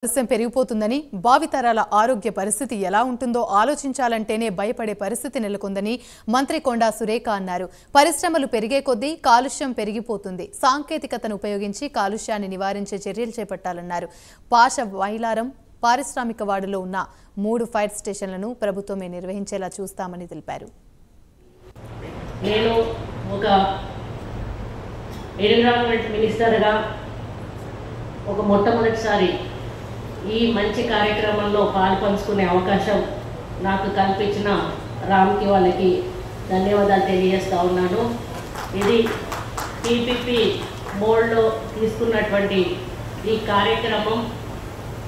కాలుష్యం పెరిగిపోతుందని భావితరాల ఆరోగ్య పరిస్థితి ఎలా ఉంటుందో ఆలోచించాలంటేనే భయపడే పరిస్థితి నెలకొందని మంత్రి కొండా సురేఖ అన్నారు. పరిశ్రమలు పెరిగే కొద్దీ కాలుష్యం పెరిగిపోతుంది. సాంకేతికతను ఉపయోగించి కాలుష్యాన్ని నివారించే చర్యలు చేపట్టాలన్నారు. పాష వైలారం పారిశ్రామిక వార్డులో ఉన్న 3 ఫైర్ స్టేషన్లను ప్రభుత్వమే నిర్వహించేలా చూస్తామని తెలిపారు. నేను ఒక ఎన్విరాన్మెంట్ మినిస్టర్గా ఒక మొట్టమొదటిసారి ఈ మంచి కార్యక్రమంలో పాల్పంచుకునే అవకాశం నాకు కల్పించిన రామ్కి వాళ్ళకి ధన్యవాదాలు తెలియజేస్తూ ఉన్నాను. ఇది PPP మోడ్లో తీసుకున్నటువంటి ఈ కార్యక్రమం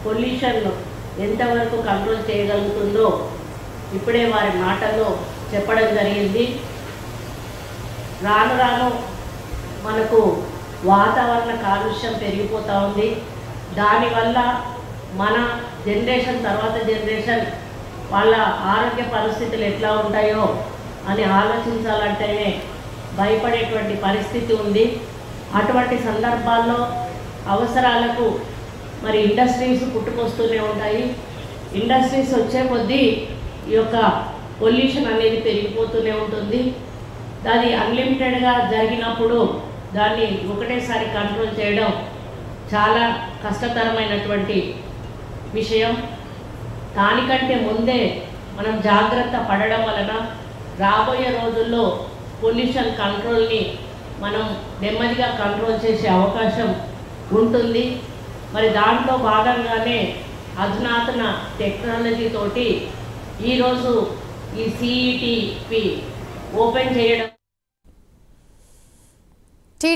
పొల్యూషన్ ఎంతవరకు కంట్రోల్ చేయగలుగుతుందో ఇప్పుడే వారి మాటల్లో చెప్పడం జరిగింది. రాను రాను మనకు వాతావరణ కాలుష్యం పెరిగిపోతూ ఉంది. దానివల్ల మన జనరేషన్ తర్వాత జనరేషన్ వాళ్ళ ఆరోగ్య పరిస్థితులు ఎట్లా ఉంటాయో అని ఆలోచించాలంటేనే భయపడేటువంటి పరిస్థితి ఉంది. అటువంటి సందర్భాల్లో అవసరాలకు మరి ఇండస్ట్రీస్ పుట్టుకొస్తూనే ఉంటాయి. ఇండస్ట్రీస్ వచ్చే కొద్దీ ఈ యొక్క పొల్యూషన్ అనేది పెరిగిపోతూనే ఉంటుంది. అది అన్లిమిటెడ్గా జరిగినప్పుడు దాన్ని ఒకటేసారి కంట్రోల్ చేయడం చాలా కష్టతరమైనటువంటి విషయం. దానికంటే ముందే మనం జాగ్రత్త పడడం వలన రాబోయే రోజుల్లో పొల్యూషన్ కంట్రోల్ని మనం నెమ్మదిగా కంట్రోల్ చేసే అవకాశం ఉంటుంది. మరి దాంట్లో భాగంగానే అధునాతన టెక్నాలజీ తోటి ఈరోజు ఈ CETP ఓపెన్ చేయడం